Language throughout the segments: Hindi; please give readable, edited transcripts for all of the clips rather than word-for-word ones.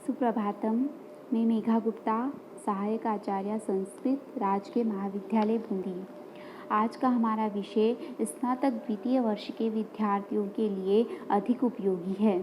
सुप्रभातम। मैं मेघा गुप्ता, सहायक आचार्य संस्कृत राजकीय महाविद्यालय बूंदी। आज का हमारा विषय स्नातक द्वितीय वर्ष के विद्यार्थियों के लिए अधिक उपयोगी है।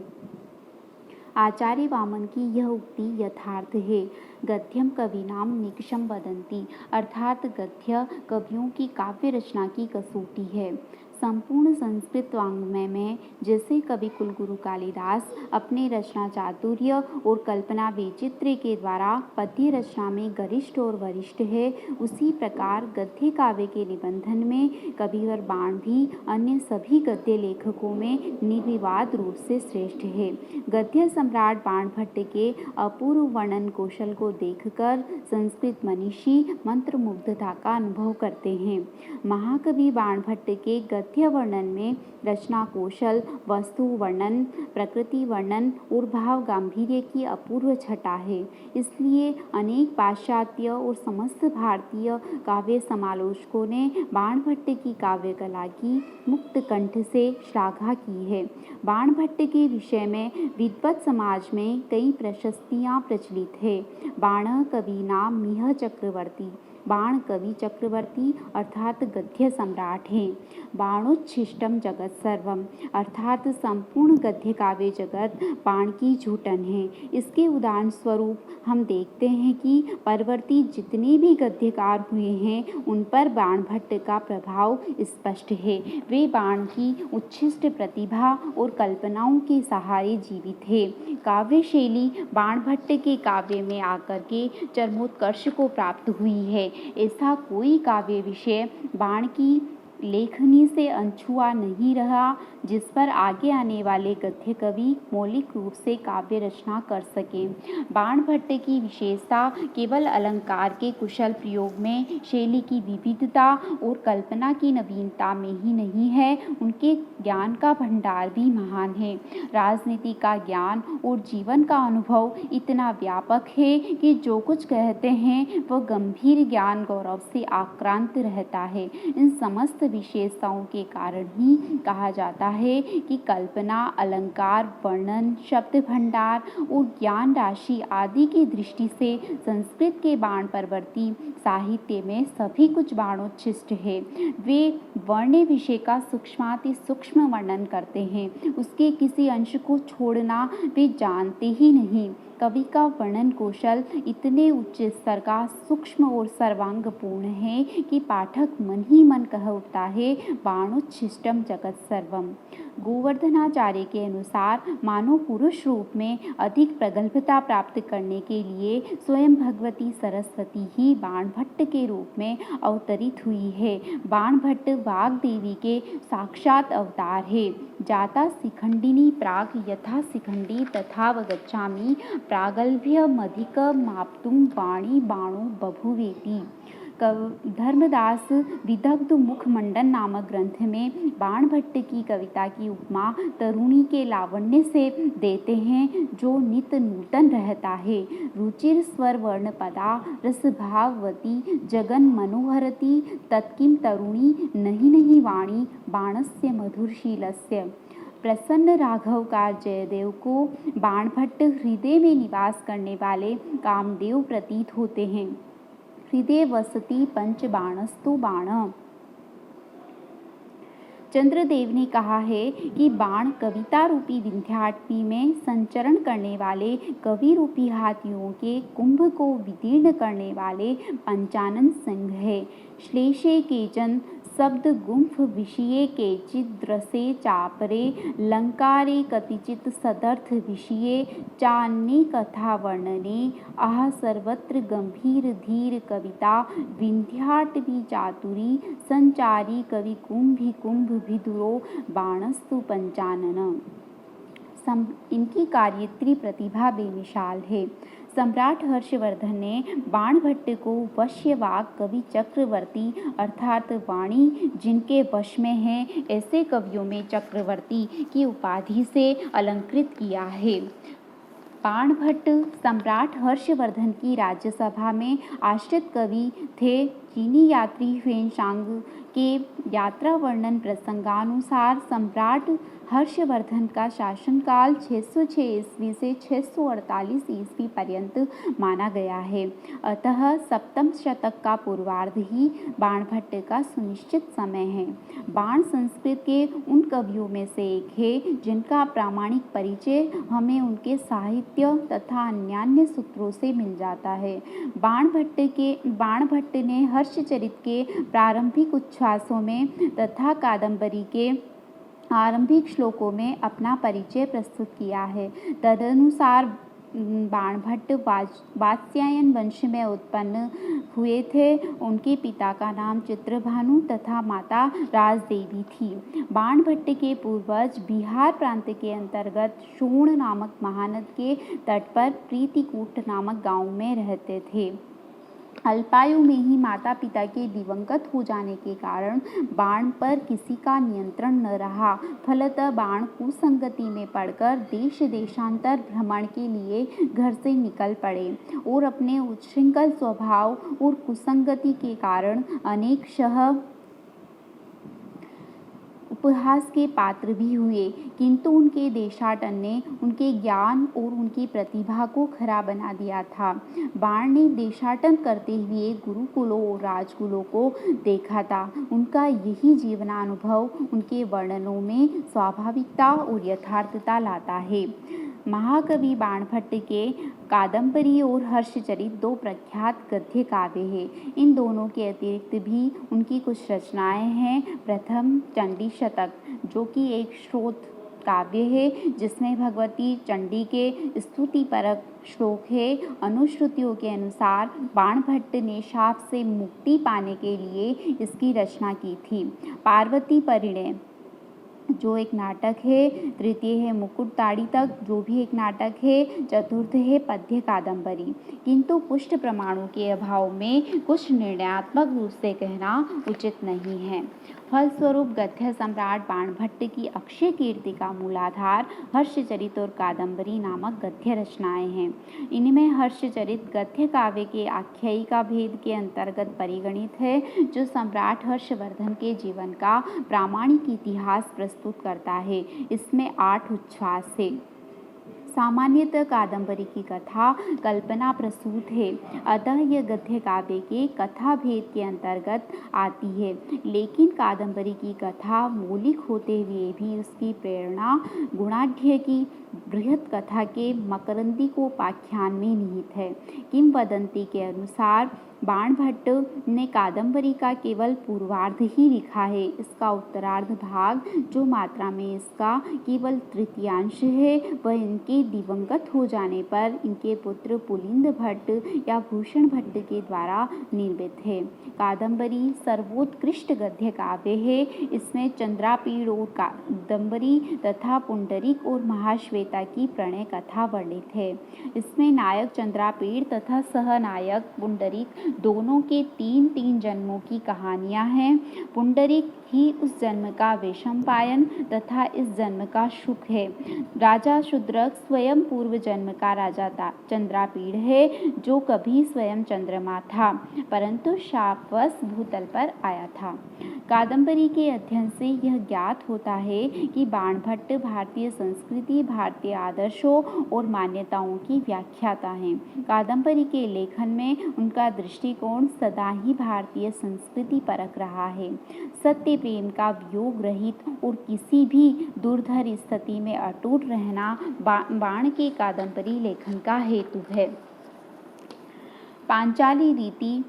आचार्य वामन की यह उक्ति यथार्थ है। गद्यम कविनाम निकषम वदंती, अर्थात गद्य कवियों की काव्य रचना की कसौटी है। संपूर्ण संस्कृत वाङ्मय में जैसे कवि कुलगुरु कालिदास अपने रचना चातुर्य और कल्पना वैचित्र्य के द्वारा पद्य रचना में गरिष्ठ और वरिष्ठ है, उसी प्रकार गद्य काव्य के निबंधन में कविवर बाण भी अन्य सभी गद्य लेखकों में निर्विवाद रूप से श्रेष्ठ है। गद्य सम्राट बाणभट्ट के अपूर्व वर्णन कौशल को देखकर संस्कृत मनीषी मंत्रमुग्धता का अनुभव करते हैं। महाकवि बाणभट्ट के गद्य वर्णन में रचना कौशल, वस्तु वर्णन, प्रकृति वर्णन और भाव गांधीर्य की अपूर्व छटा है। इसलिए अनेक पाश्चात्य और समस्त भारतीय काव्य समालोचकों ने बाणभट्ट की काव्य कला की मुक्त कंठ से श्लाघा की है। बाणभट्ट के विषय में विद्वत समाज में कई प्रशस्तियाँ प्रचलित है। बाण कवीनां मिह चक्रवर्ती, बाण कवि चक्रवर्ती अर्थात गद्य सम्राट हैं। बाणोच्छिष्टम जगत सर्वम, अर्थात संपूर्ण गद्य काव्य जगत बाण की झूठन है। इसके उदाहरण स्वरूप हम देखते हैं कि परवर्ती जितने भी गद्यकार हुए हैं उन पर बाणभट्ट का प्रभाव स्पष्ट है। वे बाण की उच्छिष्ट प्रतिभा और कल्पनाओं के सहारे जीवित है। काव्य शैली बाणभट्ट के काव्य में आकर के चरमोत्कर्ष को प्राप्त हुई है। ऐसा कोई काव्य विषय बाण की लेखनी से अनछुआ नहीं रहा जिस पर आगे आने वाले गद्य कवि मौलिक रूप से काव्य रचना कर सकें। बाणभट्ट की विशेषता केवल अलंकार के कुशल प्रयोग में, शैली की विविधता और कल्पना की नवीनता में ही नहीं है, उनके ज्ञान का भंडार भी महान है। राजनीति का ज्ञान और जीवन का अनुभव इतना व्यापक है कि जो कुछ कहते हैं वह गंभीर ज्ञान गौरव से आक्रांत रहता है। इन समस्त विशेषताओं के कारण ही कहा जाता है कि कल्पना, अलंकार, वर्णन, शब्द भंडार और ज्ञान राशि आदि की दृष्टि से संस्कृत के बाण परवर्ती साहित्य में सभी कुछ बाणोच्छिष्ट है। वे वर्ण विषय का सूक्ष्माति सूक्ष्म वर्णन करते हैं, उसके किसी अंश को छोड़ना वे जानते ही नहीं। कवि का वर्णन कौशल इतने उच्च स्तर का, सूक्ष्म और सर्वांगपूर्ण है कि पाठक मन ही मन कह उठता है, बाणोच्छिष्टम जगत सर्वम। गोवर्धनाचार्य के अनुसार मानव पुरुष रूप में अधिक प्रगल्भता प्राप्त करने के लिए स्वयं भगवती सरस्वती ही बाणभट्ट के रूप में अवतरित हुई है। बाणभट्ट वाग्देवी के साक्षात अवतार है। जाता शिखंडिनी प्राग यथा शिखंडी तथावगच्छामि, प्रागल्भ्यमधिक माप्तुं वाणी बाणो बभूवेति। धर्मदास विदग्ध मुखमंडन नामक ग्रंथ में बाणभट्ट की कविता की उपमा तरुणी के लावण्य से देते हैं जो नित नूतन रहता है। रुचिर स्वर वर्ण पदा रसभाववती जगन मनोहरती, तत्किं तरुणी नहीं नहीं वाणी बाणस्य मधुरशीलस्य। प्रसन्न राघवकार जयदेव को बाणभट्ट हृदय में निवास करने वाले कामदेव प्रतीत होते हैं। हृदय वसति पंच बाणस्तु बाण। चंद्रदेव ने कहा है कि बाण कविता रूपी विंध्याटवी में संचरण करने वाले कवि रूपी हाथियों के कुंभ को विदीर्ण करने वाले पंचानन सिंह है। श्लेषे केचन शब्द गुंफ विषये केचित् द्रसे चापरे, लंकारे कतिचित् सदर्थ विषये चान्ये कथा वर्णने, आह सर्वत्र गंभीर धीर कविता विंध्याटवी चातुरी, संचारी कवि कुंभी कुंभ विदुरो बाणस्तु पंचानन। इनकी कार्यत्री प्रतिभा बेमिसाल है। सम्राट हर्षवर्धन ने बाणभट्ट को वश्यवाग कवि चक्रवर्ती अर्थात वाणी जिनके वश में है ऐसे कवियों में चक्रवर्ती की उपाधि से अलंकृत किया है। बाणभट्ट सम्राट हर्षवर्धन की राज्यसभा में आश्रित कवि थे। चीनी यात्री ह्वेनसांग के यात्रा वर्णन प्रसंगानुसार सम्राट हर्षवर्धन का शासनकाल 606 ईस्वी से 648 ईस्वी पर्यंत माना गया है। अतः सप्तम शतक का पूर्वार्ध ही बाणभट्ट का सुनिश्चित समय है। बाण संस्कृत के उन कवियों में से एक है जिनका प्रामाणिक परिचय हमें उनके साहित्य तथा अन्यान्य सूत्रों से मिल जाता है। बाणभट्ट ने हर्षचरित के प्रारंभिक उच्छ्वासों में तथा कादंबरी के आरंभिक श्लोकों में अपना परिचय प्रस्तुत किया है। तदनुसार बाणभट्ट वात्स्यायन वंश में उत्पन्न हुए थे। उनके पिता का नाम चित्रभानु तथा माता राजदेवी थी। बाणभट्ट के पूर्वज बिहार प्रांत के अंतर्गत शोण नामक महानद के तट पर प्रीतिकूट नामक गांव में रहते थे। अल्पायु में ही माता पिता के दिवंगत हो जाने के कारण बाण पर किसी का नियंत्रण न रहा। फलतः बाण कुसंगति में पड़कर देश देशांतर भ्रमण के लिए घर से निकल पड़े और अपने उच्छृंखल स्वभाव और कुसंगति के कारण अनेक उपहास के पात्र भी हुए, किंतु उनके देशाटन ने उनके ज्ञान और उनकी प्रतिभा को खरा बना दिया था। बाण ने देशाटन करते हुए गुरुकुलों और राजकुलों को देखा था। उनका यही जीवनानुभव उनके वर्णनों में स्वाभाविकता और यथार्थता लाता है। महाकवि बाणभट्ट के कादंबरी और हर्षचरित दो प्रख्यात गद्य काव्य हैं। इन दोनों के अतिरिक्त भी उनकी कुछ रचनाएं हैं। प्रथम चंडी शतक, जो कि एक श्रोत काव्य है जिसमें भगवती चंडी के स्तुतिपरक श्लोक है। अनुश्रुतियों के अनुसार बाणभट्ट ने शाप से मुक्ति पाने के लिए इसकी रचना की थी। पार्वती परिणय, जो एक नाटक है। तृतीय है मुकुटताड़ी तक, जो भी एक नाटक है। चतुर्थ है पद्य कादंबरी। किंतु पुष्ट प्रमाणों के अभाव में कुछ निर्णयात्मक रूप से कहना उचित नहीं है। फलस्वरूप गद्य सम्राट बाणभट्ट की अक्षय कीर्ति का मूलाधार हर्षचरित और कादंबरी नामक गद्य रचनाएं हैं। इनमें हर्षचरित गद्य काव्य के आख्यायिका भेद के अंतर्गत परिगणित है, जो सम्राट हर्षवर्धन के जीवन का प्रामाणिक इतिहास प्रस्तुत करता है। इसमें 8 उच्छ्वास है। सामान्यतः कादंबरी की कथा कल्पना प्रसूत है, अतः यह गद्य काव्य के कथा भेद के अंतर्गत आती है। लेकिन कादंबरी की कथा मौलिक होते हुए भी उसकी प्रेरणा गुणाढ्य की बृहत कथा के मकरंदिकोपाख्यान में निहित है। किंवदंती के अनुसार बाणभट्ट ने कादंबरी का केवल पूर्वार्ध ही लिखा है। इसका उत्तरार्ध भाग, जो मात्रा में इसका केवल तृतीयांश है, वह इनके दिवंगत हो जाने पर इनके पुत्र पुलिंद भट्ट या भूषण भट्ट के द्वारा निर्मित है। कादंबरी सर्वोत्कृष्ट गद्य काव्य है। इसमें चंद्रापीड़ और कादंबरी तथा पुंडरीक और महाश्वेता की प्रणय कथा वर्णित है। इसमें नायक चंद्रापीड़ तथा सहनायक पुंडरीक दोनों के 3-3 जन्मों की कहानियां हैं। पुंडरीक ही उस जन्म का वैशंपायन तथा इस जन्म का शुक है। राजा शूद्रक स्वयं पूर्व जन्म का राजा चंद्रापीड़ है, जो कभी स्वयं चंद्रमा था, परंतु शापवश भूतल पर आया था। कादंबरी के अध्ययन से यह ज्ञात होता है कि बाणभट्ट भारतीय संस्कृति, भारतीय आदर्शों और मान्यताओं की व्याख्याता हैं। कादंबरी के लेखन में उनका दृष्टिकोण सदा ही भारतीय संस्कृति परक रहा है। सत्य प्रेम का वियोग रहित और किसी भी दुर्धर स्थिति में अटूट रहना बाण के कादंबरी लेखन का हेतु है। पांचाली रीति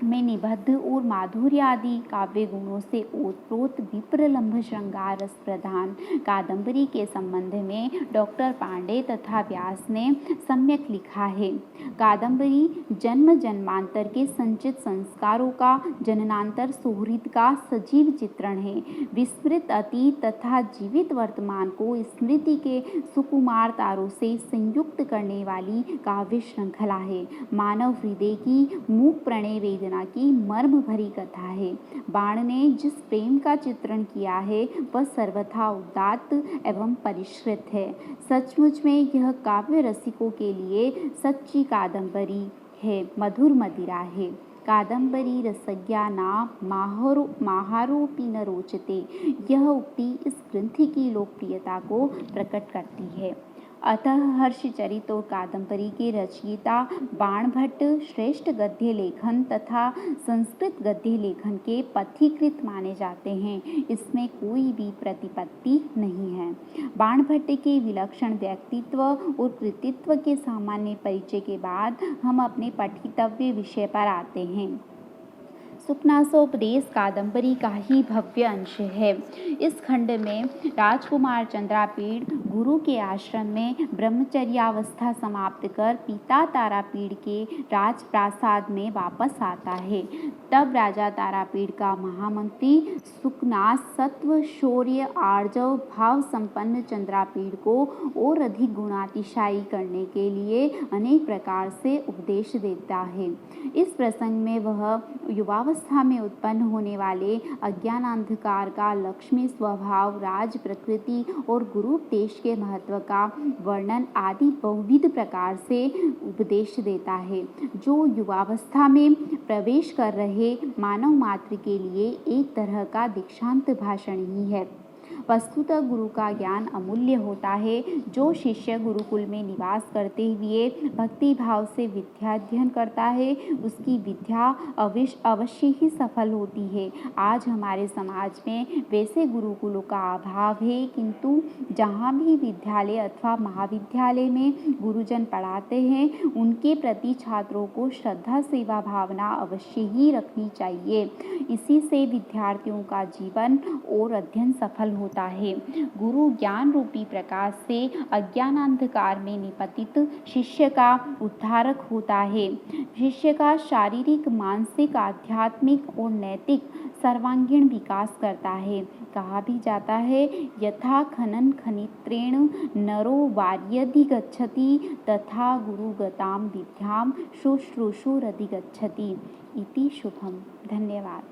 में निबद्ध और माधुर्य आदि काव्य गुणों से ओतप्रोत विप्रलंभ श्रृंगार रस प्रधान कादंबरी के संबंध में डॉक्टर पांडे तथा व्यास ने सम्यक लिखा है। कादंबरी जन्म जन्मांतर के संचित संस्कारों का, जननांतर सुहृद का सजीव चित्रण है। विस्मृत अतीत तथा जीवित वर्तमान को स्मृति के सुकुमार तारों से संयुक्त करने वाली काव्य श्रृंखला है। मानव हृदय की मूक प्रणय वेदना की मर्म भरी कथा है। बाण ने जिस प्रेम का चित्रण किया है वह सर्वथा उदात्त एवं परिष्कृत है। सचमुच में यह काव्य रसिकों के लिए सच्ची कादंबरी है, मधुर मदिरा है। कादम्बरी रसज्ञा न माहारोपि न रोचते। यह उक्ति इस ग्रंथ की लोकप्रियता को प्रकट करती है। अतः हर्षचरित और कादम्बरी के रचयिता बाणभट्ट श्रेष्ठ गद्य लेखन तथा संस्कृत गद्य लेखन के पथिकृत माने जाते हैं। इसमें कोई भी प्रतिपत्ति नहीं है। बाणभट्ट के विलक्षण व्यक्तित्व और कृतित्व के सामान्य परिचय के बाद हम अपने पठितव्य विषय पर आते हैं। सुखनासोपदेश कादम्बरी का ही भव्य अंश है। इस खंड में राजकुमार चंद्रापीड़ गुरु के आश्रम में ब्रह्मचर्यावस्था समाप्त कर पिता तारापीड़ के राजप्रासाद में वापस आता है। तब राजा तारापीड़ का महामंत्री सुखनास सत्व शौर्य आर्जव भाव संपन्न चंद्रापीड़ को और अधिक गुणातिशायी करने के लिए अनेक प्रकार से उपदेश देता है। इस प्रसंग में वह युवावस्था में उत्पन्न होने वाले अज्ञानांधकार का लक्ष्मी स्वभाव, राज प्रकृति और गुरुपदेश के महत्व का वर्णन आदि बहुविध प्रकार से उपदेश देता है, जो युवावस्था में प्रवेश कर रहे मानव मात्र के लिए एक तरह का दीक्षांत भाषण ही है। वस्तुतः गुरु का ज्ञान अमूल्य होता है। जो शिष्य गुरुकुल में निवास करते हुए भक्ति भाव से विद्याध्ययन करता है, उसकी विद्या अवश्य ही सफल होती है। आज हमारे समाज में वैसे गुरुकुलों का अभाव है, किंतु जहाँ भी विद्यालय अथवा महाविद्यालय में गुरुजन पढ़ाते हैं, उनके प्रति छात्रों को श्रद्धा सेवा भावना अवश्य ही रखनी चाहिए। इसी से विद्यार्थियों का जीवन और अध्ययन सफल होता है। गुरु ज्ञान रूपी प्रकाश से अज्ञानांधकार में निपतित शिष्य का उद्धारक होता है। शिष्य का शारीरिक, मानसिक, आध्यात्मिक और नैतिक सर्वांगीण विकास करता है। कहा भी जाता है, यथा खनन खनित्रेण नरो वार्यधिगच्छति तथा गुरुगताम विद्याम शुश्रूषुरधिगच्छति इति शुभम। धन्यवाद।